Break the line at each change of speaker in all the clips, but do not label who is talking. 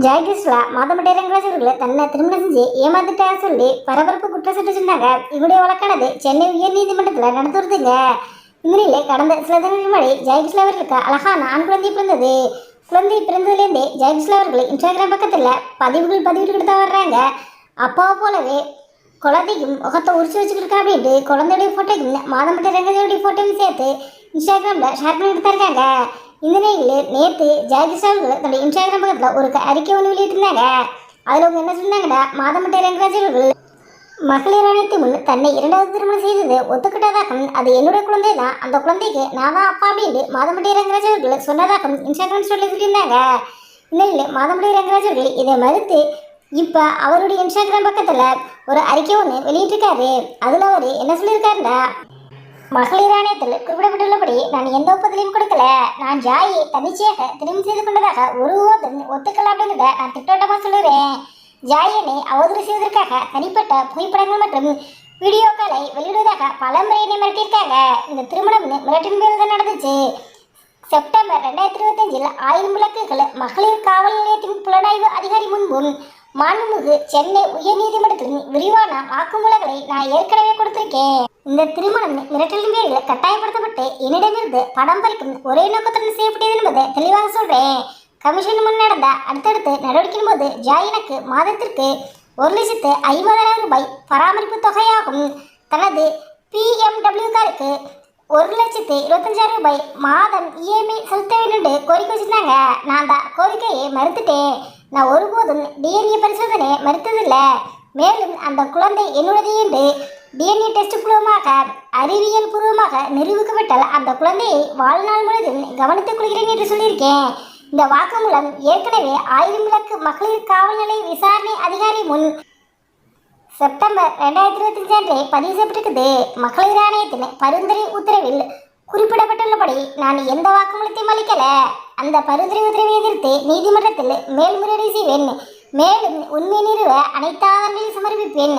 ஜெயகிருஷ்ணா மாதம்பட்டி ரங்கராஜ் அவர்களை தன்னை திருமணம் செஞ்சு ஏமாந்துட்டா சொல்லி பரபரப்பு குற்றச்சாட்டு சொன்னாங்க. இவருடைய வழக்கானது சென்னை உயர் நீதிமன்றத்தில் நடந்து வருதுங்க. இந்நிலையிலே கடந்த சில தினங்களுக்கு முன்னாடி ஜெயகிருஷ்ணா அவர்களுக்கு அழகான ஆண் குழந்தை பிறந்தது. குழந்தை பிறந்ததுலேருந்தே ஜெயகிருஷ்ணா அவர்கள் இன்ஸ்டாகிராம் பக்கத்தில் பதிவுகிட்டு தான் வர்றாங்க. அப்பாவை போலவே குழந்தைக்கும் முகத்தை உரிச்சு வச்சுக்கிட்டு அப்படின்ட்டு குழந்தையுடைய ஃபோட்டோக்கும் மாதம்பட்டி ரங்கராஜோடைய ஃபோட்டோவும் சேர்த்து இன்ஸ்டாகிராமில் ஷேர் பண்ணிட்டு தான் இருக்காங்க. இந்த நிலையில் நேற்று ஜெயகிருஷ்ணா அவர்கள் தன்னுடைய இன்ஸ்டாகிராம் பக்கத்தில் ஒரு அறிக்கை ஒன்று வெளியிட்டிருந்தாங்க. அதில் அவங்க என்ன சொன்னாங்கன்னா, மாதம்பட்டி ரங்கராஜ் அவர்கள் மகளிர் ஆணையத்தை முன் தன்னை இரண்டாவது திருமணம் செய்தது ஒத்துக்கிட்டதாகவும் அது என்னுடைய குழந்தை தான், அந்த குழந்தைக்கு நான் தான் அப்பா அப்படின்னு மாதம்பட்டி ரங்கராஜ் அவர்கள் சொன்னதாகவும் இன்ஸ்டாகிராம் ஸ்டோரியில் சொல்லியிருந்தாங்க. இந்த நிலையில் மாதம்பட்டி ரங்கராஜ் அவர்கள் இதை மறுத்து இப்போ அவருடைய இன்ஸ்டாகிராம் பக்கத்தில் ஒரு அறிக்கை ஒன்று வெளியிட்டிருக்காரு. அதில் அவர் என்ன சொல்லியிருக்காருன்னா, மகளிர் ஆணையத்தில் குறிப்பிடப்பட்டுள்ளபடி நான் எந்த ஒப்பந்தலையும் கொடுக்கல. நான் ஜாயை தன்னிச்சையாக திருமணம் செய்து கொண்டதாக ஒருவரும் ஒத்துக்கல அப்படிங்கிறத நான் திட்டவட்டமாக சொல்லுறேன். ஜாயினை அவதூறு செய்வதற்காக தனிப்பட்ட புகைப்படங்கள் மற்றும் வீடியோக்களை வெளியிடுவதாக பல முறை என்னை மிரட்டியிருக்காங்க. இந்த திருமணம் மிரட்டின் பேரில் தான் நடந்துச்சு. செப்டம்பர் 2025 1000 விளக்குகள் மகளிர் காவல் நிலையத்தின் புலனாய்வு அதிகாரி முன்பும் மாண்புமிகு சென்னை உயர்நீதிமன்றத்தின் விரிவான வாக்குமூலங்களை நான் ஏற்கனவே கொடுத்திருக்கேன். இந்த திருமணம் மிரட்டலின் பேரில் கட்டாயப்படுத்தப்பட்டு என்னிடமிருந்து படம் பறிக்கும் ஒரே நோக்கத்துடன் செய்யப்பட்டது என்பதை தெளிவாக சொல்றேன். கமிஷன் முன் நடந்த அடுத்தடுத்து நடவடிக்கையின் போது ஜாய் எனக்கு மாதத்திற்கு 1,50,000 ரூபாய் பராமரிப்பு தொகையாகும். தனது BMW காருக்கு 1,25,000 ரூபாய் மாதம் இஎம்ஐ செலுத்த வேண்டும் கோரிக்கை வச்சிருந்தாங்க. நான் தான் கோரிக்கையை மறுத்துட்டேன். நான் ஒருபோதும் டிஎன்ஏ பரிசோதனை மறுத்ததில்லை. மேலும் அந்த குழந்தை என்னுடையது என்று டிஎன்ஏ டெஸ்ட் பூர்வமாக அறிவியல் பூர்வமாக நிரூபிக்கப்பட்டால் அந்த குழந்தையை வாழ்நாள் முழுவதும் கவனித்துக் கொள்கிறேன் என்று சொல்லியிருக்கேன். இந்த வாக்குமூலம் ஏற்கனவே 1000 விளக்கு மகளிர் காவல் நிலைய விசாரணை அதிகாரி முன் செப்டம்பர் 2025 அன்றே பதிவு செய்யப்பட்டிருக்குது. மகளிர் ஆணையத்தின் பரிந்துரை உத்தரவில் குறிப்பிடப்பட்டுள்ளபடி நான் எந்த வாக்குமூலத்தையும் அளிக்கல. அந்த பரிந்துரை உத்தரவை எதிர்த்து நீதிமன்றத்தில் மேல்முறையீடு செய்வேன். மேலும் உண்மை நிறுவ அனைத்து ஆதாரங்களையும் சமர்ப்பிப்பேன்.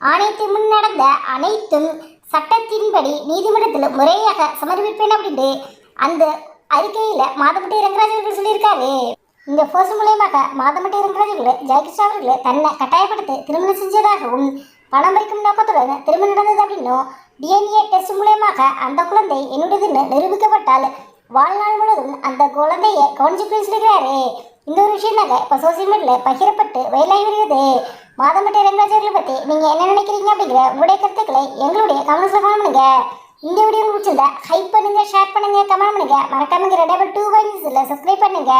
ஆணையத்தின் முன் நடந்த அனைத்தும் சட்டத்தின்படி நீதிமன்றத்தில் முறையாக சமர்ப்பிப்பேன் அப்படின்ட்டு அந்த அறிக்கையில் மாதம்பட்டி ரங்கராஜ் அவர்கள் சொல்லியிருக்காரு. இந்த போஸ்ட் மூலமாக மாதம்பட்டி ரங்கராஜ் அவர்கள் ஜெயகிருஷ்ணா அவர்கள் தன்னை கட்டாயப்படுத்தி திருமணம் செஞ்சதாகவும் பணம் பறிக்கும் நோக்கத்துடன் திருமணம் நடந்தது அப்படின்னும் டிஎன்ஏ டெஸ்ட் மூலமாக அந்த குழந்தை என்னுடையதுன்னு நிரூபிக்கப்பட்டால் வாழ்நாள் முழுவதும் அந்த குழந்தையை கவனிச்சு சொல்லிக்கிறாரு. இந்த ஒரு விஷயம் தாங்க இப்போ சோசியல் மீடியாவில் பகிரப்பட்டு வயலாகி வருகிறது. மாதம்பட்டி ரங்கராஜ் அவர்களை பற்றி நீங்கள் என்ன நினைக்கிறீங்க அப்படிங்கிற உங்களுடைய கருத்துக்களை எங்களுடைய கமெண்ட்ஸில் கமெண்ட் பண்ணுங்க. இந்த வீடியோ உங்களுக்கு பிடிச்சிருந்தா ஹைப் பண்ணுங்க, ஷேர் பண்ணுங்க, கமெண்ட் பண்ணுங்க. மறக்காம 2 2 சப்ஸ்கிரைப் பண்ணுங்க.